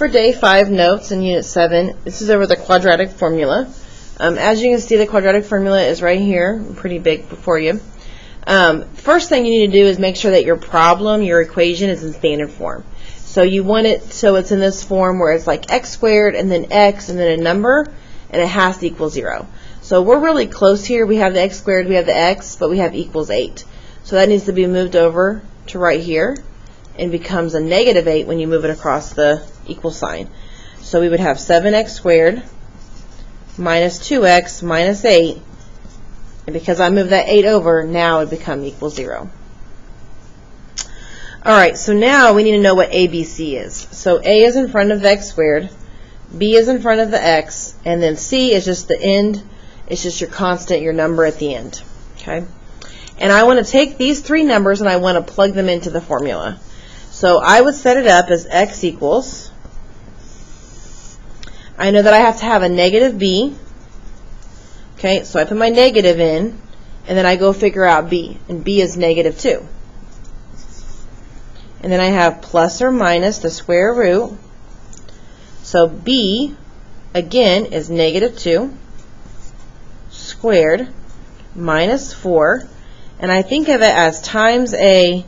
For day 5 notes in Unit 7, this is over the quadratic formula. As you can see, the quadratic formula is right here, pretty big before you. First thing you need to do is make sure that your problem, your equation, is in standard form. So you want it so it's in this form where it's like x squared and then x and then a number, and it has to equal 0. So we're really close here. We have the x squared, we have the x, but we have equals 8. So that needs to be moved over to right here and becomes a negative 8 when you move it across the equal sign. So we would have 7x squared minus 2x minus 8, and because I moved that 8 over, now it becomes equal 0. Alright, so now we need to know what ABC is. So A is in front of the x squared, B is in front of the x, and then C is just the end. It's just your constant, your number at the end. Okay? And I want to take these three numbers and I want to plug them into the formula. So I would set it up as x equals, I know that I have to have a negative b. Okay, so I put my negative in, and then I go figure out b, and b is negative 2. And then I have plus or minus the square root. So b, again, is negative 2 squared minus 4. And I think of it as times a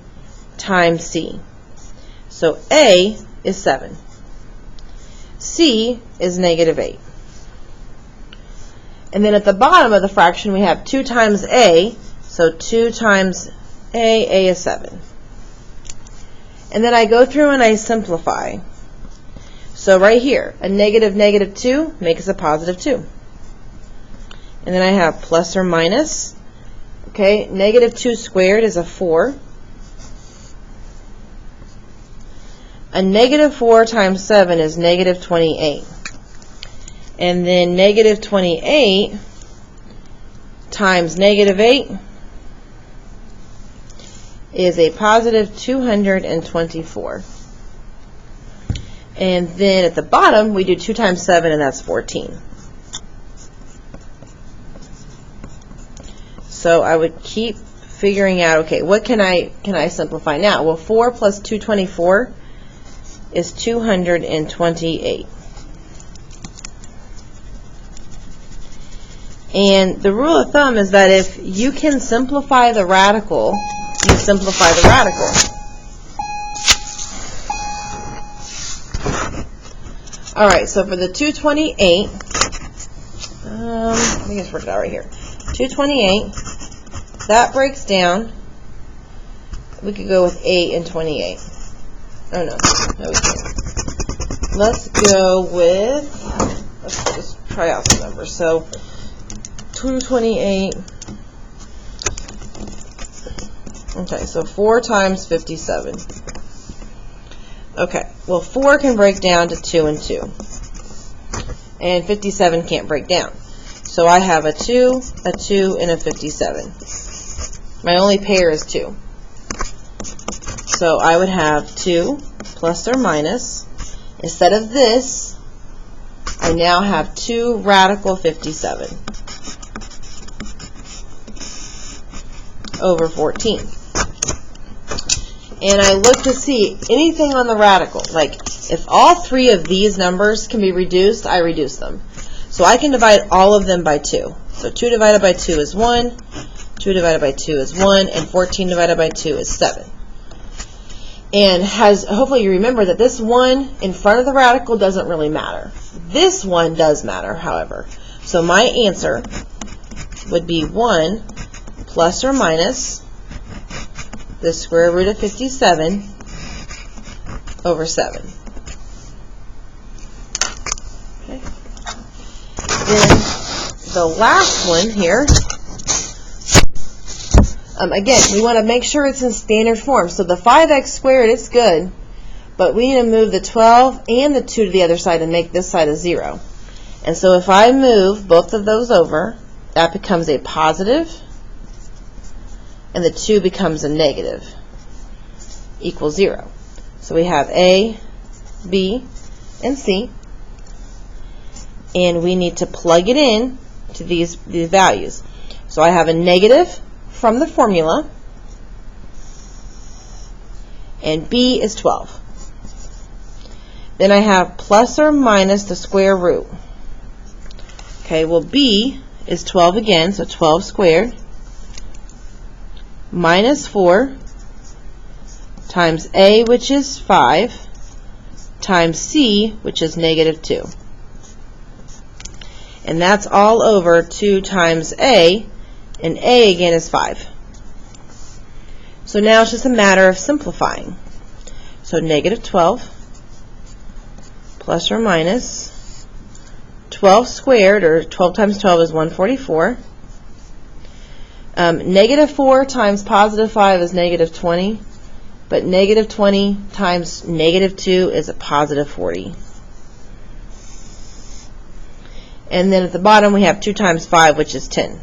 times c. So a is 7. C is negative 8. And then at the bottom of the fraction we have 2 times a. So 2 times a is 7. And then I go through and I simplify. So right here, a negative 2 makes a positive 2. And then I have plus or minus. Okay, negative 2 squared is a 4. A negative 4 times 7 is negative 28. And then negative 28 times negative 8 is a positive 224. And then at the bottom, we do 2 times 7, and that's 14. So I would keep figuring out, okay, what can I simplify now? Well, 4 plus 224 is 228. And the rule of thumb is that if you can simplify the radical, you simplify the radical. Alright, so for the 228, let me just work it out right here. 228, that breaks down. We could go with 8 and 28. Oh, no, we can't. Let's go with, let's just try out some numbers. So, 228, okay, so 4 times 57. Okay, well, 4 can break down to 2 and 2. And 57 can't break down. So I have a 2, and a 57. My only pair is 2. So I would have 2 plus or minus. Instead of this, I now have 2 radical 57 over 14. And I look to see anything on the radical. Like, if all 3 of these numbers can be reduced, I reduce them. So I can divide all of them by 2. So 2 divided by 2 is 1, 2 divided by 2 is 1, and 14 divided by 2 is 7. And hopefully you remember that this 1 in front of the radical doesn't really matter. This one does matter, however. So my answer would be 1 plus or minus the square root of 57 over 7. Okay. Then the last one here, again, we want to make sure it's in standard form. So the 5x squared, it's good, but we need to move the 12 and the 2 to the other side and make this side a 0. And so if I move both of those over, that becomes a positive, and the 2 becomes a negative, equals 0. So we have A, B, and C, and we need to plug it in to these values. So I have a negative from the formula, and B is 12. Then I have plus or minus the square root. Okay, well, b is 12 again, so 12 squared minus 4 times a, which is 5, times c, which is negative 2. And that's all over 2 times a, and a again is 5. So now it's just a matter of simplifying. So negative 12 plus or minus 12 squared, or 12 times 12 is 144. Negative 4 times positive 5 is negative 20, but negative 20 times negative 2 is a positive 40. And then at the bottom we have 2 times 5, which is 10.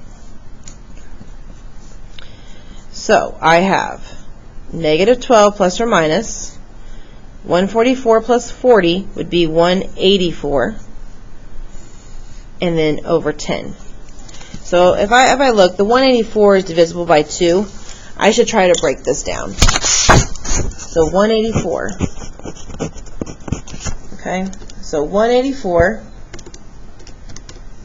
So I have negative 12 plus or minus 144 plus 40 would be 184, and then over 10. So if I look, the 184 is divisible by 2. I should try to break this down. So 184. Okay, so 184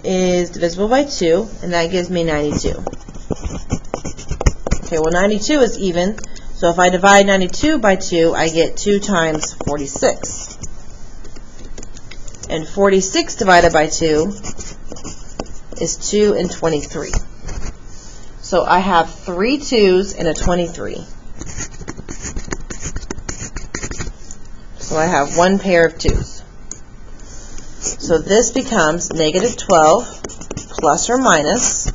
is divisible by 2, and that gives me 92. Okay, well, 92 is even, so if I divide 92 by 2, I get 2 times 46. And 46 divided by 2 is 2 and 23. So I have 3 2's and a 23. So I have 1 pair of 2's. So this becomes negative 12 plus or minus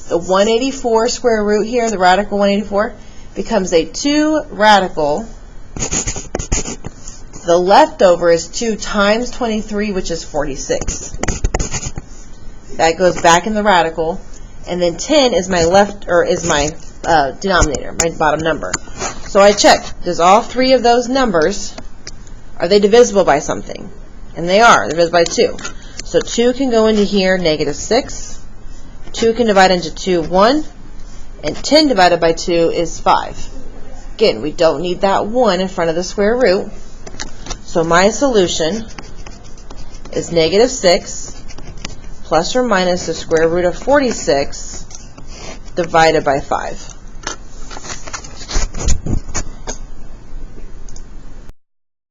the 184 square root here, the radical 184, becomes a 2 radical. The leftover is 2 times 23, which is 46. That goes back in the radical, and then 10 is my denominator, my bottom number. So I check, does all 3 of those numbers, are they divisible by something? And they are. They're divisible by 2. So 2 can go into here, negative 6. 2 can divide into 2, 1. And 10 divided by 2 is 5. Again, we don't need that 1 in front of the square root. So my solution is negative 6 plus or minus the square root of 46 divided by 5.